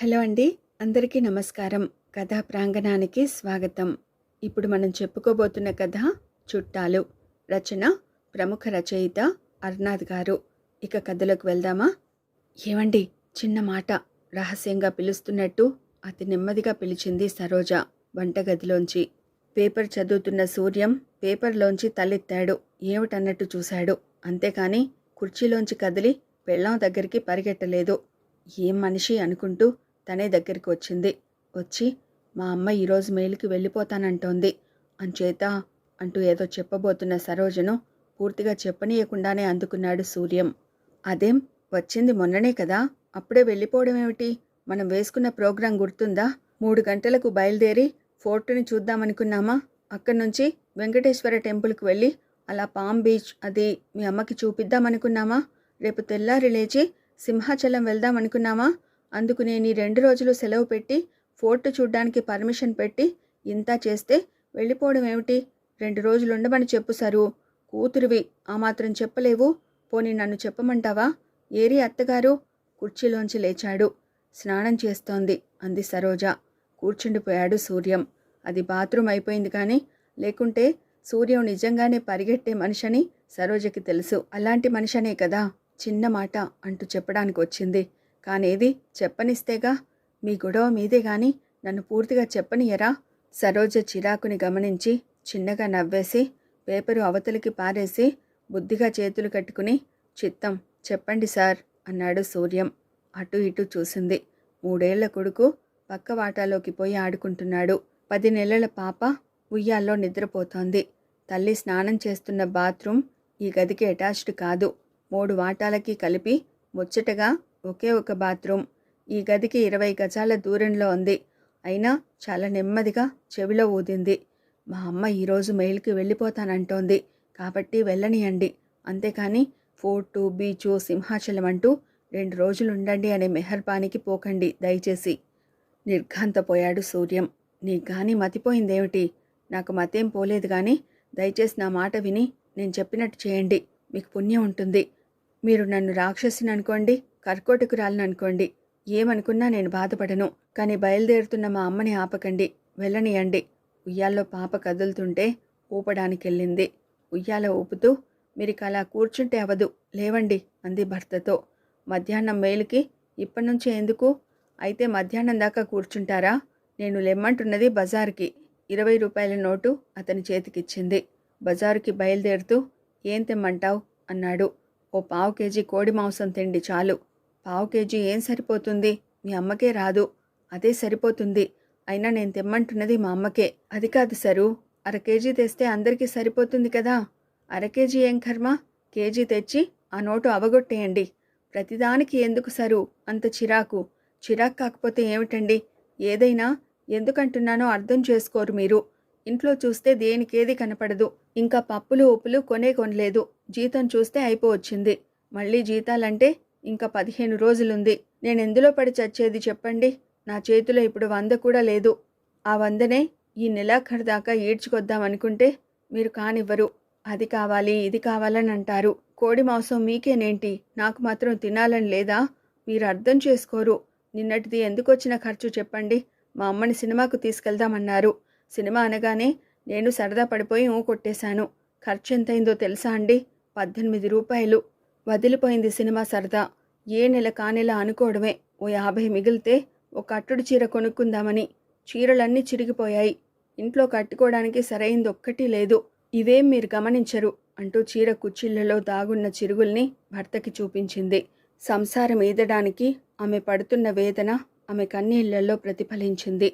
Hello అండి. అందరికీ నమస్కారం. కథా ప్రాంగణానికి స్వాగతం. ఇప్పుడు మనం చెప్పుకోబోతున్న కథ చుట్టాలు. రచన ప్రముఖ రచయిత అర్నాథ్ గారు. ఇక కథలోకి వెళ్దామా? ఏవండి, చిన్న మాట, రహస్యంగా పిలుస్తున్నట్టు అతి నెమ్మదిగా పిలిచింది సరోజ వంటగదిలోంచి. పేపర్ చదువుతున్న సూర్యం పేపర్లోంచి తలెత్తాడు. ఏమిటన్నట్టు చూశాడు. అంతేకాని కుర్చీలోంచి కదిలి పెళ్ళాం దగ్గరికి పరిగెట్టలేదు. ఏం మనిషి అనుకుంటూ తనే దగ్గరికి వచ్చింది. వచ్చి, మా అమ్మ ఈరోజు మేలుకి వెళ్ళిపోతానంటోంది అంచేత అంటూ ఏదో చెప్పబోతున్న సరోజను పూర్తిగా చెప్పనీయకుండానే అందుకున్నాడు సూర్యం. అదేం, వచ్చింది మొన్ననే కదా, అప్పుడే వెళ్ళిపోవడం ఏమిటి? మనం వేసుకున్న ప్రోగ్రాం గుర్తుందా? 3 గంటలకు బయలుదేరి ఫోర్టుని చూద్దామనుకున్నామా? అక్కడి నుంచి వెంకటేశ్వర టెంపుల్కి వెళ్ళి అలా పామ్ బీచ్ అది మీ అమ్మకి చూపిద్దామనుకున్నామా? రేపు తెల్లారి లేచి సింహాచలం వెళ్దామనుకున్నామా? అందుకు నేను ఈ 2 రోజులు సెలవు పెట్టి ఫోర్టు చూడ్డానికి పర్మిషన్ పెట్టి ఇంత చేస్తే వెళ్ళిపోవడం ఏమిటి? 2 రోజులు ఉండమని చెప్పు సరు. కూతురివి, ఆ మాత్రం చెప్పలేవు? పోనీ నన్ను చెప్పమంటావా? ఏరి అత్తగారు? కుర్చీలోంచి లేచాడు. స్నానం చేస్తోంది అంది సరోజ. కూర్చుండిపోయాడు సూర్యం. అది బాత్రూమ్ అయిపోయింది కానీ, లేకుంటే సూర్యం నిజంగానే పరిగెట్టే మనిషని సరోజకి తెలుసు. అలాంటి మనిషనే కదా చిన్న మాట అంటూ చెప్పడానికి వచ్చింది. కానేది చెప్పనిస్తేగా? మీ గొడవ మీదే గాని నన్ను పూర్తిగా చెప్పనియరా? సరోజ చిరాకుని గమనించి చిన్నగా నవ్వేసి పేపరు అవతలికి పారేసి బుద్ధిగా చేతులు కట్టుకుని, చిత్తం, చెప్పండి సార్ అన్నాడు సూర్యం. అటు ఇటు చూసింది. 3 ఏళ్ల కొడుకు పక్క వాటాలోకి పోయి ఆడుకుంటున్నాడు. 10 నెలల పాప ఉయ్యాల్లో నిద్రపోతోంది. తల్లి స్నానం చేస్తున్న బాత్రూమ్ ఈ గదికి అటాచ్డ్ కాదు. 3 వాటాలకి కలిపి ముచ్చటగా ఒకే ఒక బాత్రూమ్. ఈ గదికి 20 గజాల దూరంలో ఉంది. అయినా చాలా నెమ్మదిగా చెవిలో ఊదింది. మా అమ్మ ఈరోజు మెయిల్కి వెళ్ళిపోతానంటోంది కాబట్టి వెళ్ళనియండి. అంతేకాని ఫోర్టు, బీచు, సింహాచలం అంటూ 2 రోజులు ఉండండి అనే మెహర్బానికి పోకండి దయచేసి. నిర్ఘాంతపోయాడు సూర్యం. నీకు కానీ మతిపోయిందేమిటి? నాకు మతేం పోలేదు కానీ దయచేసి నా మాట విని నేను చెప్పినట్టు చేయండి. మీకు పుణ్యం ఉంటుంది. మీరు నన్ను రాక్షసిని అనుకోండి, కర్కోటకురాలని అనుకోండి, ఏమనుకున్నా నేను బాధపడను. కానీ బయలుదేరుతున్న మా అమ్మని ఆపకండి, వెళ్ళనియండి. ఉయ్యాల్లో పాప కదులుతుంటే ఊపడానికెళ్ళింది. ఉయ్యాల ఊపుతూ, మీరిక అలా కూర్చుంటే అవదు, లేవండి అంది భర్తతో. మధ్యాహ్నం మేలుకి ఇప్పటినుంచే ఎందుకు? అయితే మధ్యాహ్నం దాకా కూర్చుంటారా? నేను లెమ్మంటున్నది బజారుకి. 20 రూపాయల నోటు అతని చేతికిచ్చింది. బజారుకి బయలుదేరుతూ, ఏం తెమ్మంటావు అన్నాడు. ఓ 1/4 కేజీ కోడి మాంసం తిండి చాలు. 1/4 కేజీ ఏం సరిపోతుంది? మీ అమ్మకే రాదు. అదే సరిపోతుంది. అయినా నేను తెమ్మంటున్నది మా అమ్మకే. అది కాదు సరు, 1/2 కేజీ తెస్తే అందరికీ సరిపోతుంది కదా. 1/2 కేజీ ఏం కర్మ? కేజీ తెచ్చి ఆ నోటు అవగొట్టేయండి. ప్రతిదానికి ఎందుకు సరు అంత చిరాకు? చిరాకు కాకపోతే ఏమిటండి? ఏదైనా ఎందుకంటున్నానో అర్థం చేసుకోరు మీరు. ఇంట్లో చూస్తే దేనికేది కనపడదు. ఇంకా పప్పులు ఉప్పులు కొనలేదు. జీతం చూస్తే అయిపోవచ్చింది. మళ్ళీ జీతాలంటే ఇంకా 15 రోజులుంది. నేనెందులో పడి చచ్చేది చెప్పండి? నా చేతిలో ఇప్పుడు 100 కూడా లేదు. ఆ 100నే ఈ నెలాఖరు దాకా ఈడ్చుకొద్దామనుకుంటే మీరు కానివ్వరు. అది కావాలి ఇది కావాలని అంటారు. కోడి మాంసం మీకేనేంటి, నాకు మాత్రం తినాలని లేదా? మీరు అర్థం చేసుకోరు. నిన్నటిది ఎందుకొచ్చిన ఖర్చు చెప్పండి? మా అమ్మని సినిమాకు తీసుకెళ్దామన్నారు. సినిమా అనగానే నేను సరదా పడిపోయి కొట్టేశాను. ఖర్చు ఎంతైందో తెలుసా అండి? 18 రూపాయలు. వదిలిపోయింది సినిమా సరదా. ఏ నెల కానెలా అనుకోవడమే. ఓ 50 మిగిలితే ఒక అట్టుడు చీర కొనుక్కుందామని. చీరలన్నీ చిరిగిపోయాయి. ఇంట్లో కట్టుకోవడానికి సరైంది ఒక్కటి లేదు. ఇవేం మీరు గమనించరు అంటూ చీర కుచ్చిళ్లలో దాగున్న చిరుగుల్ని భర్తకి చూపించింది. సంసారం ఈదడానికి ఆమె పడుతున్న వేదన ఆమె కన్నీళ్లలో ప్రతిఫలించింది.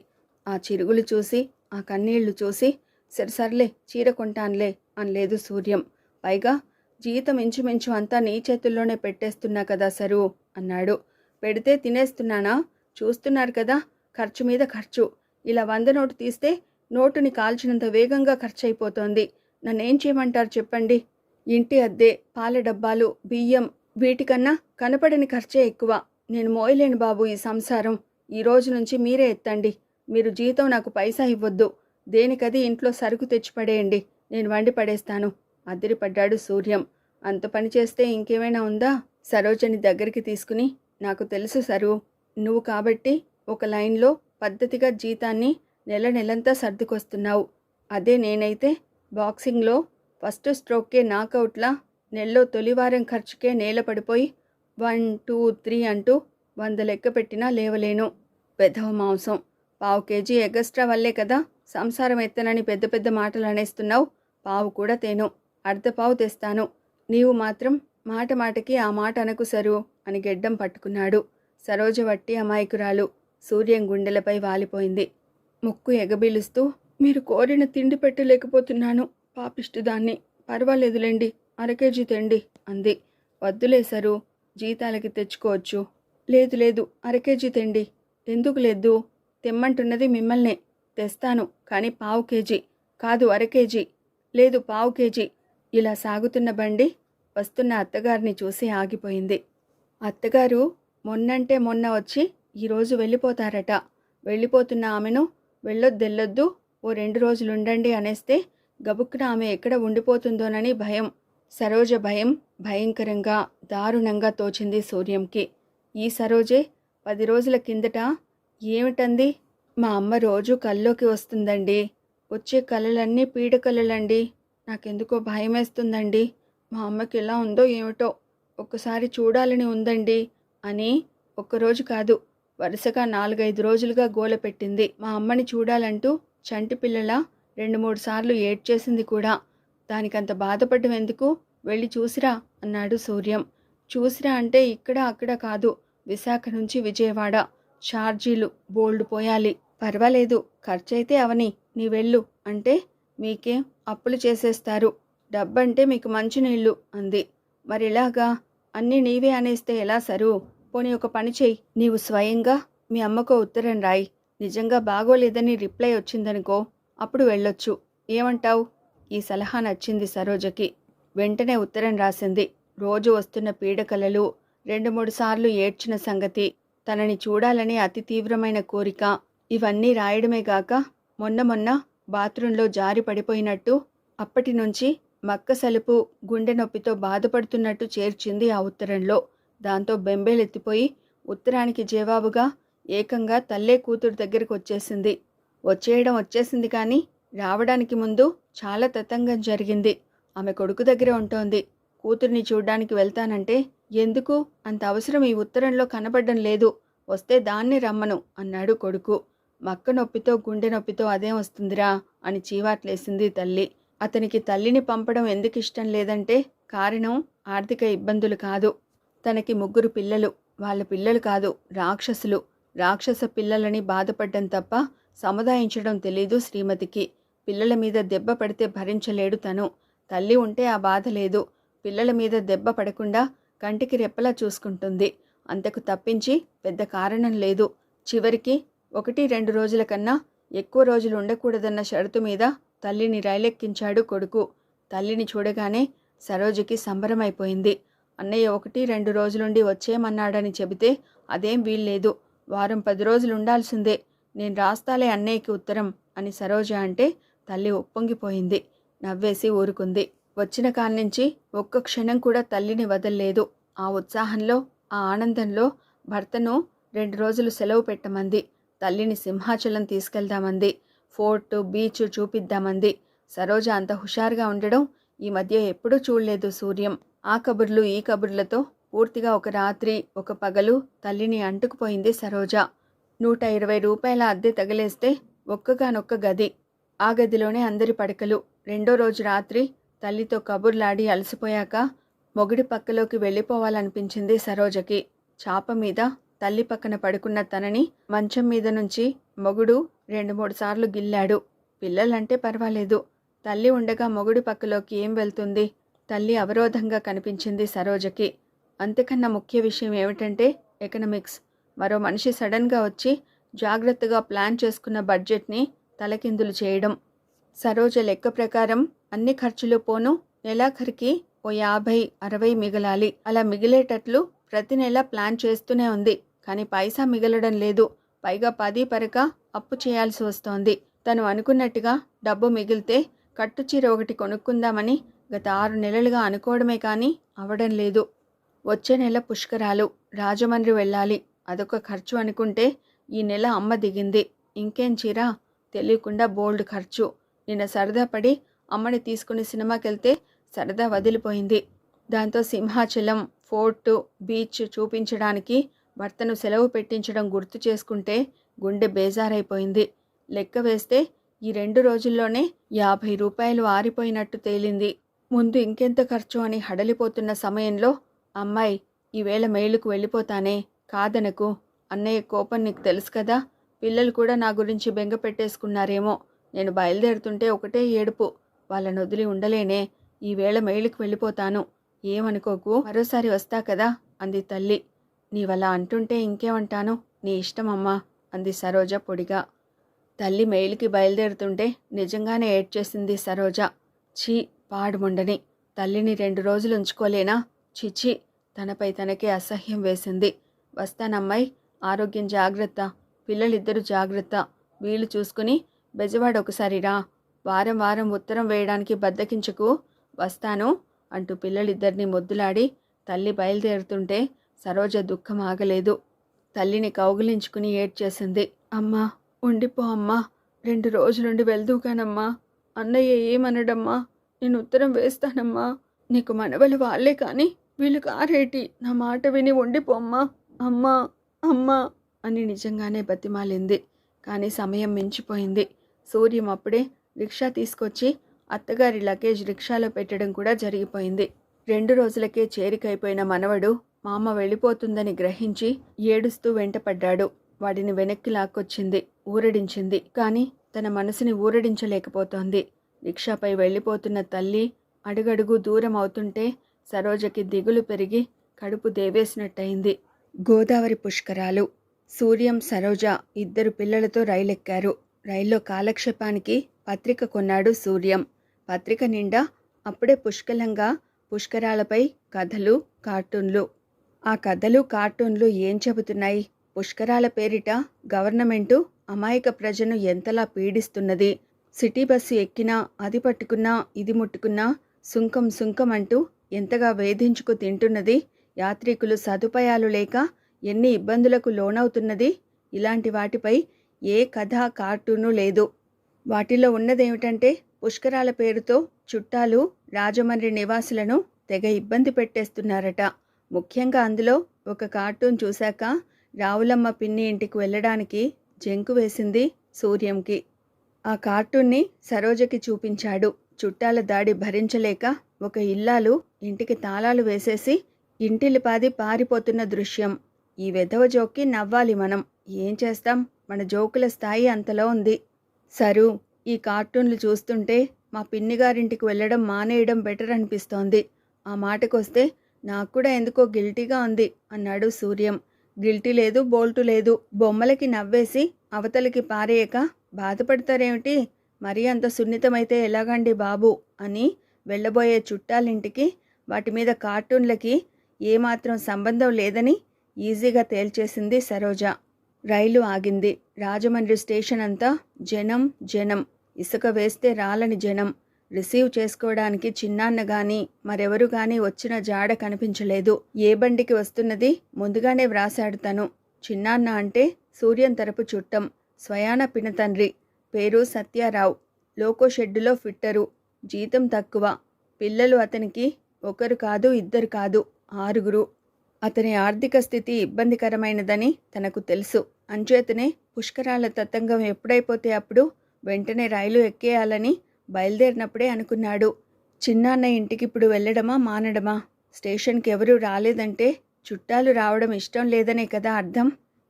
ఆ చిరుగులు చూసి, ఆ కన్నీళ్లు చూసి, సర్లే చీర కొంటాన్లే అనలేదు సూర్యం. పైగా జీతం ఇంచుమించు అంతా నీ చేతుల్లోనే పెట్టేస్తున్నా కదా సరు అన్నాడు. పెడితే తినేస్తున్నానా? చూస్తున్నారు కదా, ఖర్చు మీద ఖర్చు. ఇలా 100 నోటు తీస్తే నోటుని కాల్చినంత వేగంగా ఖర్చయిపోతోంది. నన్నేం చేయమంటారు చెప్పండి? ఇంటి అద్దె, పాల డబ్బాలు, బియ్యం, వీటికన్నా కనపడని ఖర్చే ఎక్కువ. నేను మోయలేను బాబు ఈ సంసారం. ఈ రోజు నుంచి మీరే ఎత్తండి. మీరు జీతం నాకు పైసా ఇవ్వొద్దు. దేనికది ఇంట్లో సరుకు తెచ్చిపడేయండి. నేను వండి పడేస్తాను అదిరిపడ్డాడు సూర్యం. అంత పని చేస్తే ఇంకేమైనా ఉందా? సరోజని దగ్గరికి తీసుకుని, నాకు తెలుసు సరు, నువ్వు కాబట్టి ఒక లైన్లో పద్ధతిగా జీతాన్ని నెలంతా సర్దుకొస్తున్నావు. అదే నేనైతే బాక్సింగ్లో ఫస్ట్ స్ట్రోక్కే నాకౌట్లా నెలలో తొలివారం ఖర్చుకే నేల పడిపోయి 1 2 3 అంటూ 100 లెక్క పెట్టినా లేవలేను. వెధవ మాంసం, పావు కేజీ ఎగస్ట్రా వల్లే కదా సంసారం ఎత్తనని పెద్ద పెద్ద మాటలు అనేస్తున్నావు. పావు కూడా తేను, అర్ధపావు తెస్తాను. నీవు మాత్రం మాట మాటకి ఆ మాట అనకు సరు అని గెడ్డం పట్టుకున్నాడు. సరోజ వట్టి అమాయకురాలు. సూర్యం గుండెలపై వాలిపోయింది. ముక్కు ఎగబీలుస్తూ, మీరు కోరిన తిండి పెట్టలేకపోతున్నాను, పాపిష్టిదాన్ని, పర్వాలేదులేండి, అరకేజీ తెండి అంది. వద్దులే సరు, జీతాలకి తెచ్చుకోవచ్చు. లేదు లేదు, అరకేజీ తెండి. ఎందుకు లేదు? తెమ్మంటున్నది మిమ్మల్నే. తెస్తాను, కానీ పావు కేజీ కాదు, అరకేజీ. లేదు, పావు కేజీ. ఇలా సాగుతున్న బండి వస్తున్న అత్తగారిని చూసి ఆగిపోయింది. అత్తగారు మొన్నంటే మొన్న వచ్చి ఈరోజు వెళ్ళిపోతారట. వెళ్ళిపోతున్న ఆమెను వెళ్ళొద్దెళ్ళొద్దు, ఓ 2 రోజులుండండి అనేస్తే గబుక్కున ఆమె ఎక్కడ ఉండిపోతుందోనని భయం. సరోజ భయం భయంకరంగా దారుణంగా తోచింది సూర్యంకి. ఈ సరోజే 10 రోజుల కిందట ఏమిటంది? మా అమ్మ రోజు కల్లోకి వస్తుందండి. వచ్చే కలలన్నీ పీడకలలండి. నాకెందుకో భయమేస్తుందండి. మా అమ్మకి ఎలా ఉందో ఏమిటో, ఒక్కసారి చూడాలని ఉందండి అని ఒక్కరోజు కాదు, వరుసగా 4-5 రోజులుగా గోల పెట్టింది. మా అమ్మని చూడాలంటూ చంటి పిల్లల 2-3 సార్లు ఏడ్చేసింది కూడా. దానికంత బాధపడడం ఎందుకు? వెళ్ళి చూసిరా అన్నాడు సూర్యం. చూసిరా అంటే ఇక్కడ అక్కడ కాదు, విశాఖ నుంచి విజయవాడ. ఛార్జీలు బోల్డు పోయాలి. పర్వాలేదు, ఖర్చయితే అవని, నీ వెళ్ళు అంటే మీకేం అప్పులు చేసేస్తారు, డబ్బంటే మీకు మంచినీళ్ళు అంది. మరిలాగా అన్నీ నీవే అనేస్తే ఎలా సరు? పోనీ ఒక పని చెయ్యి, నీవు స్వయంగా మీ అమ్మకో ఉత్తరం రాయి. నిజంగా బాగోలేదని రిప్లై వచ్చిందనుకో, అప్పుడు వెళ్ళొచ్చు. ఏమంటావు? ఈ సలహా నచ్చింది సరోజకి. వెంటనే ఉత్తరం రాసింది. రోజు వస్తున్న పీడకలలు, 2-3 సార్లు ఏడ్చిన సంగతి, తనని చూడాలని అతి తీవ్రమైన కోరిక, ఇవన్నీ రాయడమే గాక మొన్న బాత్రూంలో జారి పడిపోయినట్టు, అప్పటి నుంచి మక్క సలుపు, గుండె నొప్పితో బాధపడుతున్నట్టు చేర్చింది ఆ ఉత్తరంలో. దాంతో బెంబేలెత్తిపోయి ఉత్తరానికి జవాబుగా ఏకంగా తల్లే కూతురు దగ్గరికి వచ్చేసింది. వచ్చేసింది కానీ రావడానికి ముందు చాలా తతంగం జరిగింది. ఆమె కొడుకు దగ్గర ఉంటోంది. కూతుర్ని చూడ్డానికి వెళ్తానంటే, ఎందుకు అంత అవసరం ఈ ఉత్తరంలో కనబడ్డం లేదు, వస్తే దాన్ని రమ్మను అన్నాడు కొడుకు. మక్క నొప్పితో గుండె నొప్పితో అదేం వస్తుందిరా అని చీవాట్లేసింది తల్లి. అతనికి తల్లిని పంపడం ఎందుకు ఇష్టం లేదంటే కారణం ఆర్థిక ఇబ్బందులు కాదు. తనకి 3 పిల్లలు, వాళ్ళ పిల్లలు కాదు, రాక్షసులు. రాక్షస పిల్లలని బాధపడ్డం తప్ప సముదాయించడం తెలీదు శ్రీమతికి. పిల్లల మీద దెబ్బ పడితే భరించలేడు తను. తల్లి ఉంటే ఆ బాధ లేదు. పిల్లల మీద దెబ్బ పడకుండా కంటికి రెప్పలా చూసుకుంటుంది. అంతకు తప్పించి పెద్ద కారణం లేదు. చివరికి 1-2 రోజుల కన్నా ఎక్కువ రోజులు ఉండకూడదన్న షరతు మీద తల్లిని రైలెక్కించాడు కొడుకు. తల్లిని చూడగానే సరోజకి సంబరమైపోయింది. అన్నయ్య 1-2 రోజులుండి వచ్చేయమన్నాడని చెబితే అదేం వీల్లేదు, వారం 10 రోజులు ఉండాల్సిందే, నేను రాస్తాలే అన్నయ్యకి ఉత్తరం అని సరోజ అంటే తల్లి ఉప్పొంగిపోయింది. నవ్వేసి ఊరుకుంది. వచ్చిన కాన్నించి ఒక్క క్షణం కూడా తల్లిని వదల్లేదు. ఆ ఉత్సాహంలో, ఆ ఆనందంలో భర్తను 2 రోజులు సెలవు పెట్టమంది. తల్లిని సింహాచలం తీసుకెళ్దామంది. ఫోర్టు, బీచ్ చూపిద్దామంది. సరోజ అంత హుషారుగా ఉండడం ఈ మధ్య ఎప్పుడూ చూడలేదు సూర్యం. ఆ కబుర్లు ఈ కబుర్లతో పూర్తిగా ఒక రాత్రి ఒక పగలు తల్లిని అంటుకుపోయింది సరోజ. 120 రూపాయల అద్దె తగిలేస్తే ఒక్కగానొక్క గది. ఆ గదిలోనే అందరి పడకలు. 2వ రోజు రాత్రి తల్లితో కబుర్లాడి అలసిపోయాక మొగుడి పక్కలోకి వెళ్ళిపోవాలనిపించింది సరోజకి. చాప మీద తల్లి పక్కన పడుకున్న తనని మంచం మీద నుంచి మొగుడు 2-3 సార్లు గిల్లాడు. పిల్లలంటే పర్వాలేదు, తల్లి ఉండగా మొగుడి పక్కలోకి ఏం వెళ్తుంది? తల్లి అవరోధంగా కనిపించింది సరోజకి. అంతకన్నా ముఖ్య విషయం ఏమిటంటే ఎకనామిక్స్. మరో మనిషి సడన్గా వచ్చి జాగ్రత్తగా ప్లాన్ చేసుకున్న బడ్జెట్ని తలకిందులు చేయడం. సరోజ లెక్క ప్రకారం అన్ని ఖర్చులు పోను నెలాఖరికి ఓ 50-60 మిగలాలి. అలా మిగిలేటట్లు ప్రతి నెల ప్లాన్ చేస్తూనే ఉంది. కానీ పైసా మిగలడం లేదు. పైగా 10 పరక అప్పు చేయాల్సి వస్తోంది. తను అనుకున్నట్టుగా డబ్బు మిగిలితే కట్టుచీర ఒకటి కొనుక్కుందామని గత 6 నెలలుగా అనుకోవడమే కానీ అవడం లేదు. వచ్చే నెల పుష్కరాలు, రాజమండ్రి వెళ్ళాలి. అదొక ఖర్చు అనుకుంటే ఈ నెల అమ్మ దిగింది. ఇంకేం చీరా, తెలియకుండా బోల్డ్ ఖర్చు. నిన్న సరదా పడి అమ్మని తీసుకుని సినిమాకెళ్తే సరదా వదిలిపోయింది. దాంతో సింహాచలం, ఫోర్టు, బీచ్ చూపించడానికి భర్తను సెలవు పెట్టించడం గుర్తు చేసుకుంటే గుండె బేజారైపోయింది. లెక్క వేస్తే ఈ 2 రోజుల్లోనే 50 రూపాయలు ఆరిపోయినట్టు తేలింది. ముందు ఇంకెంత ఖర్చు అని హడలిపోతున్న సమయంలో, అమ్మాయి, ఈవేళ మెయిలుకు వెళ్ళిపోతానే, కాదనకు. అన్నయ్య కోపం నీకు తెలుసు కదా. పిల్లలు కూడా నా గురించి బెంగ పెట్టేసుకున్నారేమో. నేను బయలుదేరుతుంటే ఒకటే ఏడుపు. వాళ్ళని వదిలి ఉండలేనే. ఈవేళ మెయిలుకు వెళ్ళిపోతాను. ఏమనుకోకు, మరోసారి వస్తా కదా అంది తల్లి. నీవలా అంటుంటే ఇంకేమంటాను, నీ ఇష్టమమ్మా అంది సరోజ పొడిగా. తల్లి మెయిల్కి బయలుదేరుతుంటే నిజంగానే ఏడ్చేసింది సరోజ. ఛీ, పాడుముండని, తల్లిని 2 రోజులు ఉంచుకోలేనా? చిచి, తనపై తనకే అసహ్యం వేసింది. వస్తానమ్మాయి, ఆరోగ్యం జాగ్రత్త, పిల్లలిద్దరూ జాగ్రత్త. వీలు చూసుకుని బెజవాడ ఒకసారి రా. వారం వారం ఉత్తరం వేయడానికి బద్దకించకు. వస్తాను అంటూ పిల్లలిద్దరినీ మొద్దులాడి తల్లి బయలుదేరుతుంటే సరోజ దుఃఖం ఆగలేదు. తల్లిని కౌగిలించుకుని ఏడ్చేసింది. అమ్మా, ఉండిపో అమ్మా, 2 రోజులుండి వెళ్దూగానమ్మా. అన్నయ్య ఏమనడమ్మా, నేను ఉత్తరం వేస్తానమ్మా. నీకు మనవలు వాళ్ళే కానీ వీళ్ళు కారేటి. నా మాట విని ఉండిపోమ్మా. అమ్మా అమ్మా అని నిజంగానే బతిమాలింది. కానీ సమయం మించిపోయింది. సూర్యం అప్పుడే రిక్షా తీసుకొచ్చి అత్తగారి లగేజ్ రిక్షాలో పెట్టడం కూడా జరిగిపోయింది. 2 రోజులకే చేరికైపోయిన మనవడు మామ వెళ్ళిపోతుందని గ్రహించి ఏడుస్తూ వెంటపడ్డాడు. వాడిని వెనక్కి లాక్కొచ్చింది, ఊరడించింది. కానీ తన మనసుని ఊరడించలేకపోతోంది. రిక్షాపై వెళ్ళిపోతున్న తల్లి అడుగడుగు దూరం అవుతుంటే సరోజకి దిగులు పెరిగి కడుపు దేవేసినట్టయింది. గోదావరి పుష్కరాలు. సూర్యం, సరోజ ఇద్దరు పిల్లలతో రైలెక్కారు. రైల్లో కాలక్షేపానికి పత్రిక కొన్నాడు సూర్యం. పత్రిక నిండా అప్పుడే పుష్కలంగా పుష్కరాలపై కథలు, కార్టూన్లు. ఆ కథలు, కార్టూన్లు ఏం చెబుతున్నాయి? పుష్కరాల పేరిట గవర్నమెంటు అమాయక ప్రజను ఎంతలా పీడిస్తున్నది. సిటీ బస్సు ఎక్కినా, అది పట్టుకున్నా, ఇది ముట్టుకున్నా సుంకం సుంకం అంటూ ఎంతగా వేధించుకు తింటున్నది. యాత్రికులు సదుపాయాలు లేక ఎన్ని ఇబ్బందులకు లోనవుతున్నది. ఇలాంటి వాటిపై ఏ కథ, కార్టూను లేదు. వాటిలో ఉన్నదేమిటంటే పుష్కరాల పేరుతో చుట్టాలు రాజమండ్రి నివాసులను తెగ ఇబ్బంది పెట్టేస్తున్నారట. ముఖ్యంగా అందులో ఒక కార్టూన్ చూశాక రావులమ్మ పిన్ని ఇంటికి వెళ్ళడానికి జంకు వేసింది సూర్యంకి. ఆ కార్టూన్ని సరోజకి చూపించాడు. చుట్టాల దాడి భరించలేక ఒక ఇల్లాలు ఇంటికి తాళాలు వేసేసి ఇంటిలిపాది పారిపోతున్న దృశ్యం. ఈ వెధవ జోక్కి నవ్వాలి మనం. ఏం చేస్తాం, మన జోకుల స్థాయి అంతలో ఉంది. సరు, ఈ కార్టూన్లు చూస్తుంటే మా పిన్నిగారింటికి వెళ్ళడం మానేయడం బెటర్ అనిపిస్తోంది. ఆ మాటకొస్తే నాకు కూడా ఎందుకో గిల్టీగా ఉంది అన్నాడు సూర్యం. గిల్టీ లేదు, బోల్టు లేదు. బొమ్మలకి నవ్వేసి అవతలికి పారేయక బాధపడతారేమిటి? మరీ అంత సున్నితమైతే ఎలాగండి బాబు అని వెళ్ళబోయే చుట్టాలింటికి వాటి మీద కార్టూన్లకి ఏమాత్రం సంబంధం లేదని ఈజీగా తేల్చేసింది సరోజ. రైలు ఆగింది. రాజమండ్రి స్టేషన్ అంతా జనం జనం. ఇసుక వేస్తే రాలని జనం. రిసీవ్ చేసుకోవడానికి చిన్నాన్న గాని మరెవరు గాని వచ్చిన జాడ కనిపించలేదు. ఏ బండికి వస్తున్నది ముందుగానే వ్రాసాడు తను. చిన్నాన్న అంటే సూర్యం తరపు చుట్టం, స్వయాన పినతండ్రి. పేరు సత్యారావు. Loco షెడ్డులో fitter. జీతం తక్కువ. పిల్లలు అతనికి ఒకరు కాదు, ఇద్దరు కాదు, 6. అతని ఆర్థిక స్థితి ఇబ్బందికరమైనదని తనకు తెలుసు. అంచేతనే పుష్కరాల తతంగం ఎప్పుడైపోతే అప్పుడు వెంటనే రైలు ఎక్కేయాలని బయలుదేరినప్పుడే అనుకున్నాడు. చిన్నాన్న ఇంటికిప్పుడు వెళ్ళడమా మానడమా? స్టేషన్కి ఎవరూ రాలేదంటే చుట్టాలు రావడం ఇష్టం లేదనే కదా అర్థం.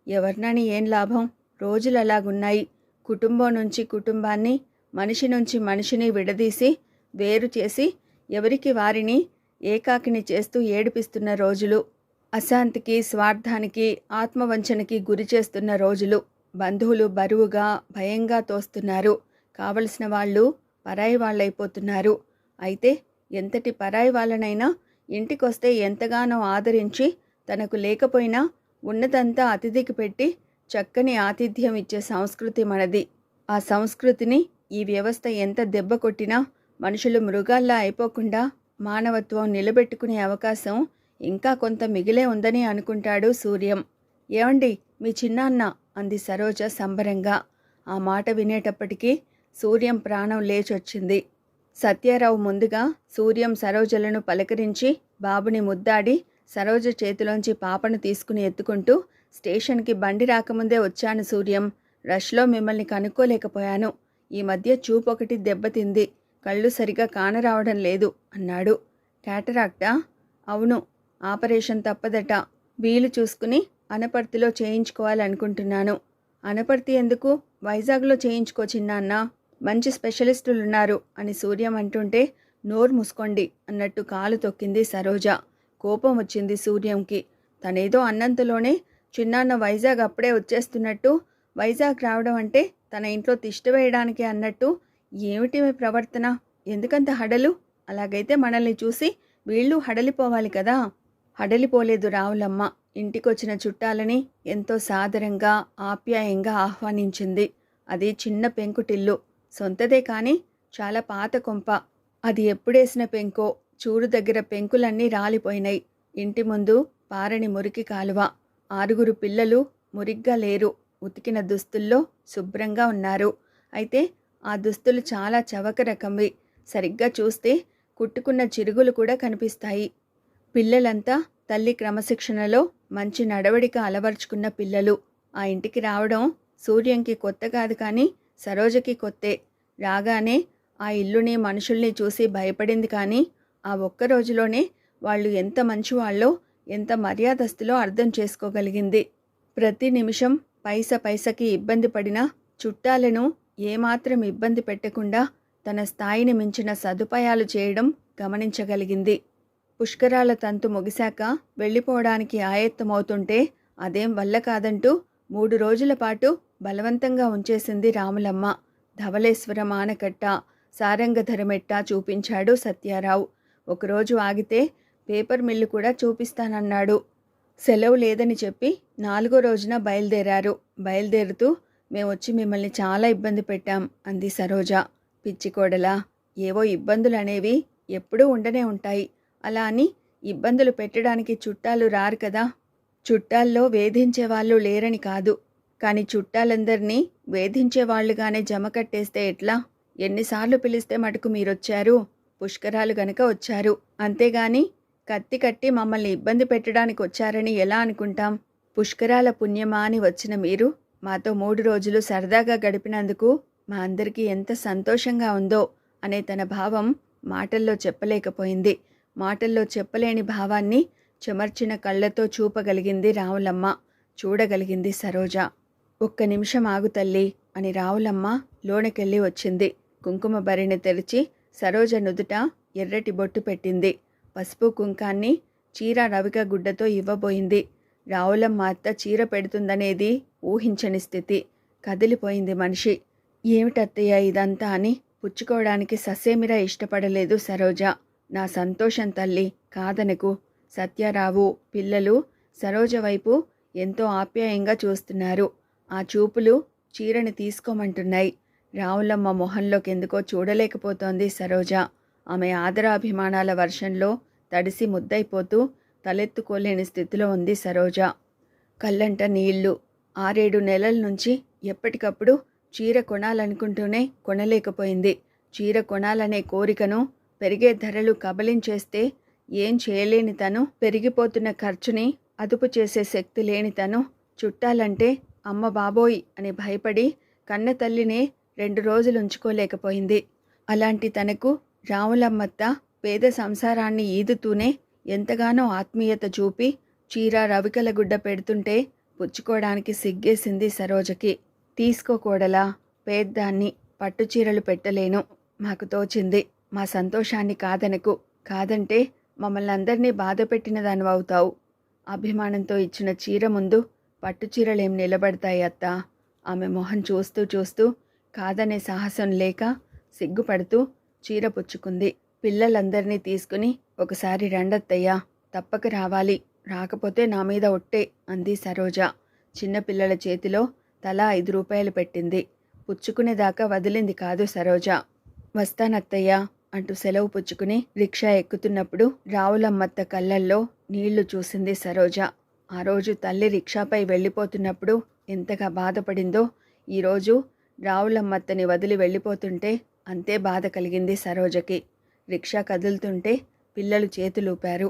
ఎవరినని ఏం లాభం? రోజులు అలాగున్నాయి. కుటుంబం నుంచి కుటుంబాన్ని, మనిషి నుంచి మనిషిని విడదీసి వేరు చేసి ఎవరికి వారిని ఏకాకిని చేస్తూ ఏడిపిస్తున్న రోజులు. అశాంతికి, స్వార్థానికి, ఆత్మవంచనకి గురి చేస్తున్న రోజులు. బంధువులు బరువుగా, భయంగా తోస్తున్నారు. కావలసిన వాళ్ళు పరాయి వాళ్ళైపోతున్నారు. అయితే ఎంతటి పరాయి వాళ్ళనైనా ఇంటికొస్తే ఎంతగానో ఆదరించి తనకు లేకపోయినా ఉన్నదంతా అతిథికి పెట్టి చక్కని ఆతిథ్యం ఇచ్చే సంస్కృతి మనది. ఆ సంస్కృతిని ఈ వ్యవస్థ ఎంత దెబ్బ కొట్టినా మనుషులు మృగాల్లా అయిపోకుండా మానవత్వం నిలబెట్టుకునే అవకాశం ఇంకా కొంత మిగిలే ఉందని అనుకుంటాడు సూర్యం. ఏమండి, మీ చిన్నాన్న అంది సరోజ సంబరంగా. ఆ మాట వినేటప్పటికీ సూర్యం ప్రాణం లేచొచ్చింది. సత్యారావు ముందుగా సూర్యం సరోజలను పలకరించి బాబుని ముద్దాడి సరోజ చేతిలోంచి పాపను తీసుకుని ఎత్తుకుంటూ, స్టేషన్కి బండి రాకముందే వచ్చాను సూర్యం. రష్లో మిమ్మల్ని కనుక్కోలేకపోయాను. ఈ మధ్య చూపొకటి దెబ్బతింది. కళ్ళు సరిగా కానరావడం లేదు అన్నాడు. క్యాటరాక్టా? అవును, ఆపరేషన్ తప్పదట. వీలు చూసుకుని అనపర్తిలో చేయించుకోవాలనుకుంటున్నాను. అనపర్తి ఎందుకు? వైజాగ్లో చేయించుకో చిన్నాన్న, మంచి స్పెషలిస్టులున్నారు అని సూర్యం అంటుంటే, నోరు మూసుకోండి అన్నట్టు కాలు తొక్కింది సరోజ. కోపం వచ్చింది సూర్యంకి. తనేదో అన్నంతలోనే చిన్నాన్న వైజాగ్ అప్పుడే వచ్చేస్తున్నట్టు, వైజాగ్ రావడం అంటే తన ఇంట్లో తిష్ట వేయడానికి అన్నట్టు. ఏమిటి మీ ప్రవర్తన? ఎందుకంత హడలు? అలాగైతే మనల్ని చూసి వీళ్ళు హడలిపోవాలి కదా. హడలిపోలేదు రావులమ్మ. ఇంటికొచ్చిన చుట్టాలని ఎంతో సాదరంగా ఆప్యాయంగా ఆహ్వానించింది. అది చిన్న పెంకుటిల్లు, సొంతదే కానీ చాలా పాత కొంప. అది ఎప్పుడేసిన పెంకో, చూరు దగ్గర పెంకులన్నీ రాలిపోయినాయి. ఇంటి ముందు పారని మురికి కాలువ. 6 పిల్లలు మురిగ్గా లేరు. ఉతికిన దుస్తుల్లో శుభ్రంగా ఉన్నారు. అయితే ఆ దుస్తులు చాలా చవక రకంవి. సరిగ్గా చూస్తే కుట్టుకున్న చిరుగులు కూడా కనిపిస్తాయి. పిల్లలంతా తల్లి క్రమశిక్షణలో మంచి నడవడిక అలవర్చుకున్న పిల్లలు. ఆ ఇంటికి రావడం సూర్యంకి కొత్త కాదు కానీ సరోజకి కొత్తే. రాగానే ఆ ఇల్లుని మనుషుల్ని చూసి భయపడింది కానీ ఆ ఒక్క రోజులోనే వాళ్ళు ఎంత మంచివాళ్ళో, ఎంత మర్యాదస్తులో అర్థం చేసుకోగలిగింది. ప్రతి నిమిషం పైసకి ఇబ్బంది పడినా చుట్టాలను ఏమాత్రం ఇబ్బంది పెట్టకుండా తన స్థాయిని మించిన సదుపాయాలు చేయడం గమనించగలిగింది. పుష్కరాల తంతు ముగిశాక వెళ్ళిపోవడానికి ఆయత్తమవుతుంటే అదేం వల్ల కాదంటూ 3 రోజుల పాటు బలవంతంగా ఉంచేసింది రాములమ్మ. ధవళేశ్వరం ఆనకట్ట, సారంగధరమెట్ట చూపించాడు సత్యారావు. ఒకరోజు ఆగితే పేపర్ మిల్లు కూడా చూపిస్తానన్నాడు. సెలవు లేదని చెప్పి 4వ రోజున బయలుదేరారు. బయలుదేరుతూ, మేమొచ్చి మిమ్మల్ని చాలా ఇబ్బంది పెట్టాం అంది సరోజ. పిచ్చికోడలా, ఏవో ఇబ్బందులనేవి ఎప్పుడూ ఉండనే ఉంటాయి. అలా అని ఇబ్బందులు పెట్టడానికి చుట్టాలు రారు కదా. చుట్టాల్లో వేధించేవాళ్ళు లేరని కాదు, కానీ చుట్టాలందరినీ వేధించేవాళ్లుగానే జమకట్టేస్తే ఎట్లా? ఎన్నిసార్లు పిలిస్తే మటుకు మీరొచ్చారు? పుష్కరాలు గనక వచ్చారు. అంతేగాని కత్తి కట్టి మమ్మల్ని ఇబ్బంది పెట్టడానికి వచ్చారని ఎలా అనుకుంటాం? పుష్కరాల పుణ్యమా అని వచ్చిన మీరు మాతో 3 రోజులు సరదాగా గడిపినందుకు మా అందరికీ ఎంత సంతోషంగా ఉందో అనే తన భావం మాటల్లో చెప్పలేకపోయింది. మాటల్లో చెప్పలేని భావాన్ని చెమర్చిన కళ్ళతో చూపగలిగింది రావులమ్మ, చూడగలిగింది సరోజ. ఒక్క నిమిషం ఆగు తల్లి అని రావులమ్మ లోనకెళ్ళి వచ్చింది. కుంకుమ బరిని తెరిచి సరోజ నుదుట ఎర్రటి బొట్టు పెట్టింది. పసుపు కుంకాన్ని చీర రవిక గుడ్డతో ఇవ్వబోయింది. రావులమ్మ అత్త చీర పెడుతుందనేది ఊహించని స్థితి. కదిలిపోయింది మనిషి. ఏమిటత్తయ్య ఇదంతా అని పుచ్చుకోవడానికి ససేమిరా ఇష్టపడలేదు సరోజ. నా సంతోషం తల్లి, కాదనకు. సత్యారావు, పిల్లలు సరోజ వైపు ఎంతో ఆప్యాయంగా చూస్తున్నారు. ఆ చూపులు చీరని తీసుకోమంటున్నాయి. రావులమ్మ మొహంలోకెందుకో చూడలేకపోతోంది సరోజ. ఆమె ఆదరాభిమానాల వర్షంలో తడిసి ముద్దైపోతూ తలెత్తుకోలేని స్థితిలో ఉంది సరోజ. కళ్ళంట నీళ్లు. 6-7 నెలల నుంచి ఎప్పటికప్పుడు చీర కొనాలనుకుంటూనే కొనలేకపోయింది. చీర కొనాలనే కోరికను పెరిగే ధరలు కబలించేస్తే ఏం చేయలేని తను, పెరిగిపోతున్న ఖర్చుని అదుపు చేసే శక్తి లేని తను, చుట్టాలంటే అమ్మ బాబోయ్ అని భయపడి కన్న తల్లినే 2 రోజులు ఉంచుకోలేకపోయింది. అలాంటి తనకు రాములమ్మత్త పేద సంసారాన్ని ఈదుతూనే ఎంతగానో ఆత్మీయత చూపి చీర రవికల గుడ్డ పెడుతుంటే పుచ్చుకోవడానికి సిగ్గేసింది సరోజకి. తీసుకోకూడలా, పేద్దాన్ని, పట్టుచీరలు పెట్టలేను. మాకు తోచింది. మా సంతోషాన్ని కాదనకు. కాదంటే మమ్మల్ని అందరినీ బాధ పెట్టిన దానివవుతావు. అభిమానంతో ఇచ్చిన చీర ముందు పట్టుచీరలేం నిలబడతాయి అత్తా. ఆమె మొహం చూస్తూ చూస్తూ కాదనే సాహసం లేక సిగ్గుపడుతూ చీర పుచ్చుకుంది. పిల్లలందరినీ తీసుకుని ఒకసారి రండత్తయ్యా, తప్పక రావాలి. రాకపోతే నా మీద ఒట్టే అంది సరోజ. చిన్నపిల్లల చేతిలో తలా 5 రూపాయలు పెట్టింది. పుచ్చుకునేదాకా వదిలింది కాదు సరోజ. వస్తానత్తయ్యా అంటూ సెలవు పుచ్చుకుని రిక్షా ఎక్కుతున్నప్పుడు రావులమ్మత్త కళ్ళల్లో నీళ్లు చూసింది సరోజ. ఆ రోజు తల్లి రిక్షాపై వెళ్ళిపోతున్నప్పుడు ఎంతగా బాధపడిందో. ఈరోజు రావులమ్మత్తని వదిలి వెళ్ళిపోతుంటే అంతే బాధ కలిగింది సరోజకి. రిక్షా కదులుతుంటే పిల్లలు చేతులూపారు.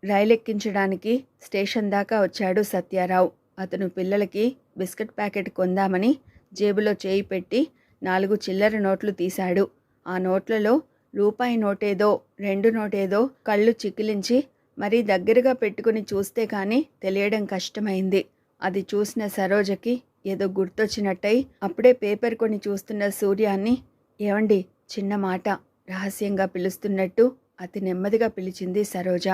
రైలెక్కించడానికి స్టేషన్ దాకా వచ్చాడు సత్యారావు. అతను పిల్లలకి బిస్కెట్ ప్యాకెట్ కొందామని జేబులో చేయి పెట్టి 4 చిల్లర నోట్లు తీశాడు. ఆ నోట్లలో రూపాయి నోటేదో 2 నోటేదో కళ్ళు చికిలించి మరీ దగ్గరగా పెట్టుకుని చూస్తే కానీ తెలియడం కష్టమైంది. అది చూసిన సరోజకి ఏదో గుర్తొచ్చినట్టయి అప్పుడే పేపర్ కొని చూస్తున్న సూర్యాన్ని ఏవండి చిన్న మాట రహస్యంగా పిలుస్తున్నట్టు అతి నెమ్మదిగా పిలిచింది సరోజ.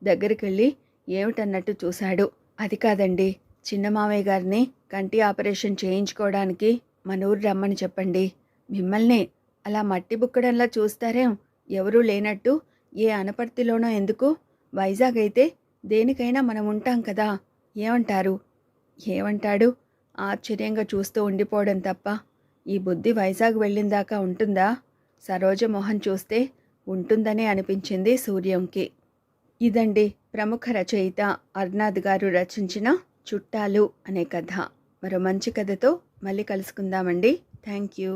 దగ్గరికెళ్ళి ఏమిటన్నట్టు చూశాడు. అది కాదండి, చిన్న మామయ్య గారిని కంటి ఆపరేషన్ చేయించుకోవడానికి మన ఊరు రమ్మని చెప్పండి. మిమ్మల్నే అలా మట్టి బుక్కడంలా చూస్తారేం? ఎవరూ లేనట్టు ఏ అనపర్తిలోనో ఎందుకు? వైజాగ్ అయితే దేనికైనా మనం ఉంటాం కదా, ఏమంటారు? ఏమంటాడు? ఆశ్చర్యంగా చూస్తూ ఉండిపోవడం తప్ప ఈ బుద్ధి వైజాగ్ వెళ్ళిందాకా ఉంటుందా? సరోజ మొహం చూస్తే ఉంటుందనే అనిపించింది సూర్యంకి. ఇదండి ప్రముఖ రచయిత అర్నాద్ గారు రచించిన చుట్టాలు అనే కథ. మరో మంచి కథతో మళ్ళీ కలుసుకుందామండి. Thank you.